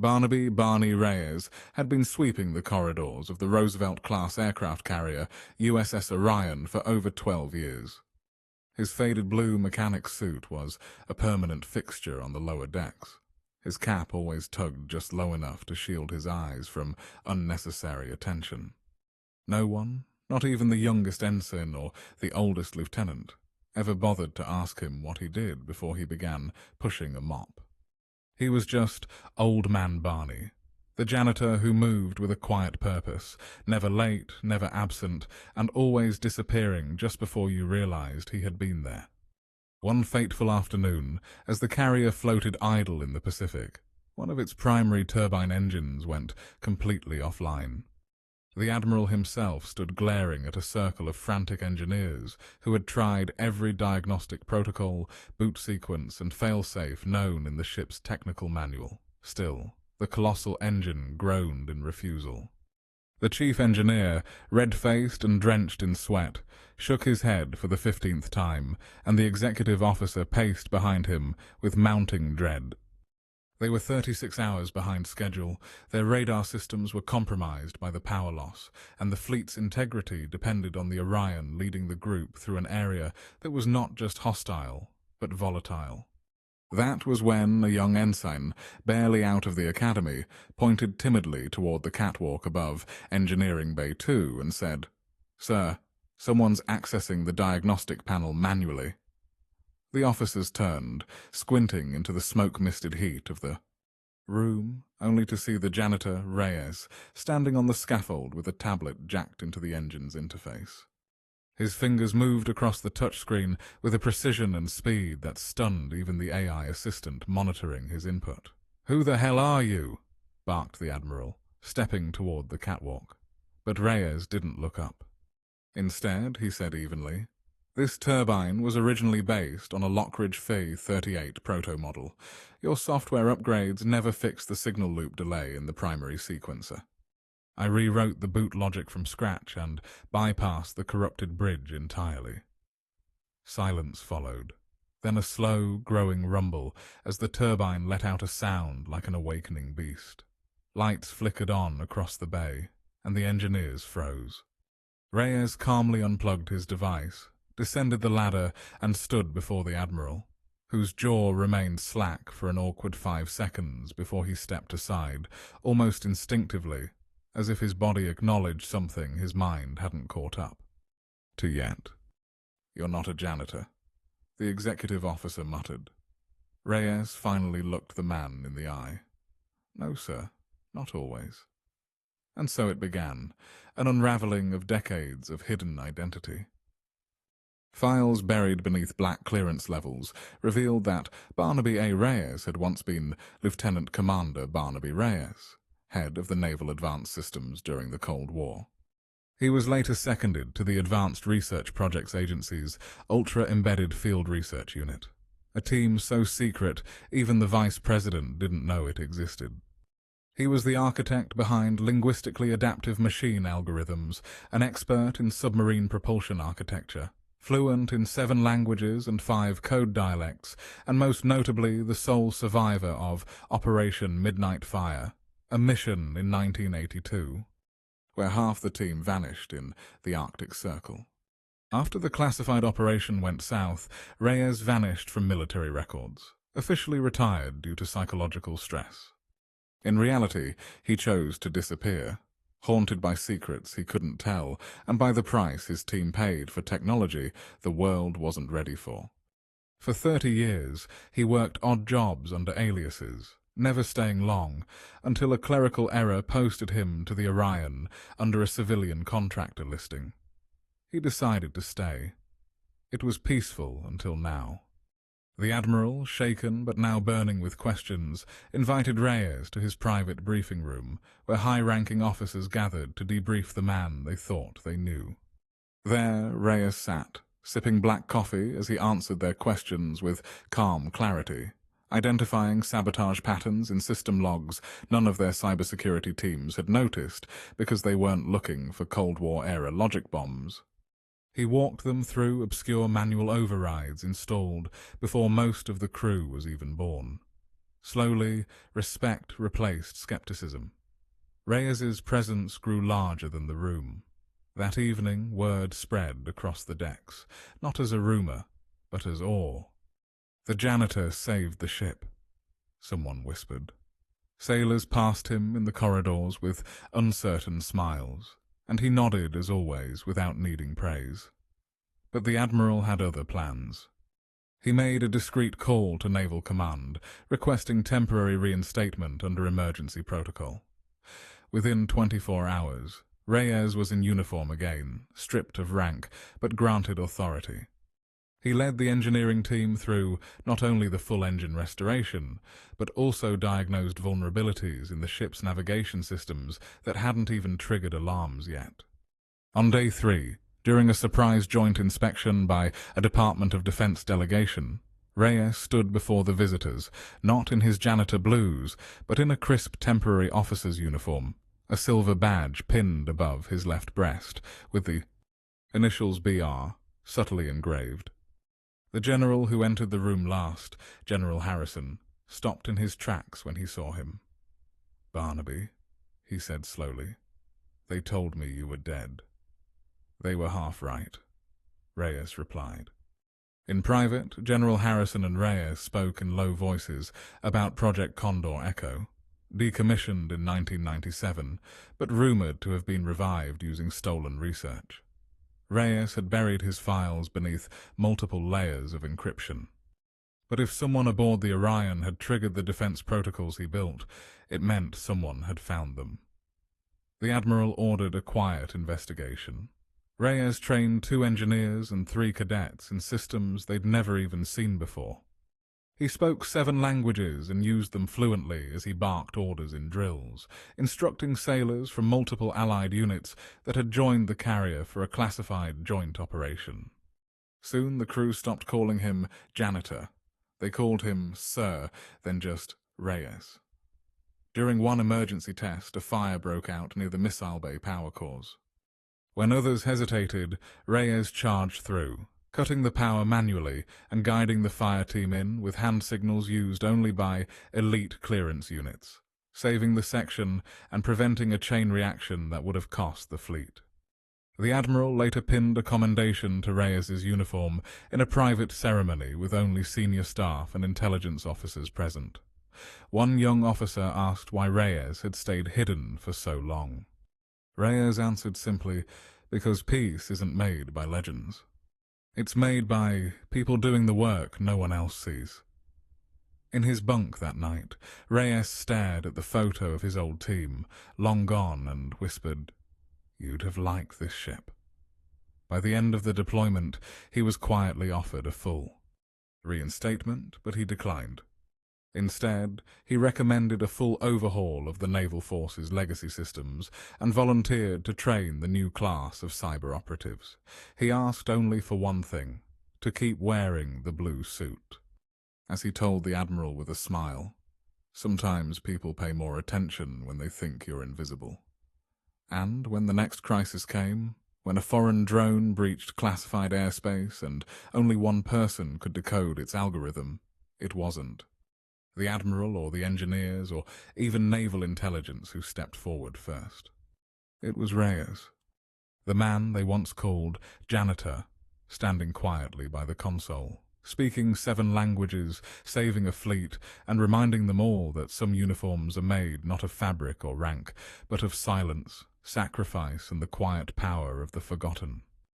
Barney Reyes had been sweeping the corridors of the Roosevelt-class aircraft carrier USS Orion for over 12 years. His faded blue mechanic suit was a permanent fixture on the lower decks. His cap always tugged just low enough to shield his eyes from unnecessary attention. No one, not even the youngest ensign or the oldest lieutenant, ever bothered to ask him what he did before he began pushing a mop. He was just Old Man Barney, the janitor who moved with a quiet purpose, never late, never absent, and always disappearing just before you realized he had been there. One fateful afternoon, as the carrier floated idle in the Pacific, one of its primary turbine engines went completely offline. The Admiral himself stood glaring at a circle of frantic engineers who had tried every diagnostic protocol, boot sequence, and failsafe known in the ship's technical manual. Still, the colossal engine groaned in refusal. The chief engineer, red-faced and drenched in sweat, shook his head for the 15th time, and the executive officer paced behind him with mounting dread. They were 36 hours behind schedule, their radar systems were compromised by the power loss, and the fleet's integrity depended on the Orion leading the group through an area that was not just hostile, but volatile. That was when a young ensign, barely out of the academy, pointed timidly toward the catwalk above Engineering Bay 2 and said, "Sir, someone's accessing the diagnostic panel manually." The officers turned, squinting into the smoke-misted heat of the room, only to see the janitor, Reyes, standing on the scaffold with a tablet jacked into the engine's interface. His fingers moved across the touchscreen with a precision and speed that stunned even the AI assistant monitoring his input. "Who the hell are you?" barked the Admiral, stepping toward the catwalk. But Reyes didn't look up. Instead, he said evenly, "This turbine was originally based on a Lockridge Phi 38 proto-model. Your software upgrades never fixed the signal loop delay in the primary sequencer. I rewrote the boot logic from scratch and bypassed the corrupted bridge entirely." Silence followed, then a slow, growing rumble as the turbine let out a sound like an awakening beast. Lights flickered on across the bay, and the engineers froze. Reyes calmly unplugged his device, descended the ladder, and stood before the Admiral, whose jaw remained slack for an awkward 5 seconds before he stepped aside, almost instinctively, as if his body acknowledged something his mind hadn't caught up to yet. "You're not a janitor," the executive officer muttered. Reyes finally looked the man in the eye. "No, sir, not always." And so it began, an unraveling of decades of hidden identity. Files buried beneath black clearance levels revealed that Barnaby A. Reyes had once been Lieutenant Commander Barnaby Reyes, head of the Naval Advanced Systems during the Cold War. He was later seconded to the Advanced Research Projects Agency's Ultra-Embedded Field Research Unit, a team so secret even the Vice President didn't know it existed. He was the architect behind linguistically adaptive machine algorithms, an expert in submarine propulsion architecture, fluent in 7 languages and 5 code dialects, and most notably the sole survivor of Operation Midnight Fire, a mission in 1982, where half the team vanished in the Arctic Circle. After the classified operation went south, Reyes vanished from military records, officially retired due to psychological stress. In reality, he chose to disappear, haunted by secrets he couldn't tell, and by the price his team paid for technology the world wasn't ready for. For 30 years, he worked odd jobs under aliases, never staying long, until a clerical error posted him to the Orion under a civilian contractor listing. He decided to stay. It was peaceful until now. The Admiral, shaken but now burning with questions, invited Reyes to his private briefing room, where high-ranking officers gathered to debrief the man they thought they knew. There Reyes sat, sipping black coffee as he answered their questions with calm clarity, identifying sabotage patterns in system logs none of their cybersecurity teams had noticed because they weren't looking for Cold War-era logic bombs. He walked them through obscure manual overrides installed before most of the crew was even born. Slowly, respect replaced skepticism. Reyes's presence grew larger than the room. That evening, word spread across the decks, not as a rumor, but as awe. "The janitor saved the ship," someone whispered. Sailors passed him in the corridors with uncertain smiles, and he nodded as always without needing praise. But the Admiral had other plans. He made a discreet call to Naval Command, requesting temporary reinstatement under emergency protocol. Within 24 hours, Reyes was in uniform again, stripped of rank, but granted authority. He led the engineering team through not only the full engine restoration, but also diagnosed vulnerabilities in the ship's navigation systems that hadn't even triggered alarms yet. On day 3, during a surprise joint inspection by a Department of Defense delegation, Reyes stood before the visitors, not in his janitor blues, but in a crisp temporary officer's uniform, a silver badge pinned above his left breast, with the initials BR subtly engraved. The general who entered the room last, General Harrison, stopped in his tracks when he saw him. "Barnaby," he said slowly, "they told me you were dead." "They were half right," Reyes replied. In private, General Harrison and Reyes spoke in low voices about Project Condor Echo, decommissioned in 1997, but rumored to have been revived using stolen research. Reyes had buried his files beneath multiple layers of encryption. But if someone aboard the Orion had triggered the defense protocols he built, it meant someone had found them. The Admiral ordered a quiet investigation. Reyes trained 2 engineers and 3 cadets in systems they'd never even seen before. He spoke 7 languages and used them fluently as he barked orders in drills, instructing sailors from multiple Allied units that had joined the carrier for a classified joint operation. Soon the crew stopped calling him janitor. They called him Sir, then just Reyes. During one emergency test, a fire broke out near the missile bay power cores. When others hesitated, Reyes charged through, cutting the power manually and guiding the fire team in with hand signals used only by elite clearance units, saving the section and preventing a chain reaction that would have cost the fleet. The Admiral later pinned a commendation to Reyes's uniform in a private ceremony with only senior staff and intelligence officers present. One young officer asked why Reyes had stayed hidden for so long. Reyes answered simply, "Because peace isn't made by legends. It's made by people doing the work no one else sees." In his bunk that night, Reyes stared at the photo of his old team, long gone, and whispered, "You'd have liked this ship." By the end of the deployment, he was quietly offered a full reinstatement, but he declined. Instead, he recommended a full overhaul of the Naval Force's legacy systems and volunteered to train the new class of cyber operatives. He asked only for one thing: to keep wearing the blue suit. As he told the Admiral with a smile, "Sometimes people pay more attention when they think you're invisible." And when the next crisis came, when a foreign drone breached classified airspace and only one person could decode its algorithm, it wasn't the Admiral or the engineers or even naval intelligence who stepped forward first. It was Reyes, the man they once called janitor, standing quietly by the console, speaking 7 languages, saving a fleet, and reminding them all that some uniforms are made not of fabric or rank, but of silence, sacrifice, and the quiet power of the forgotten.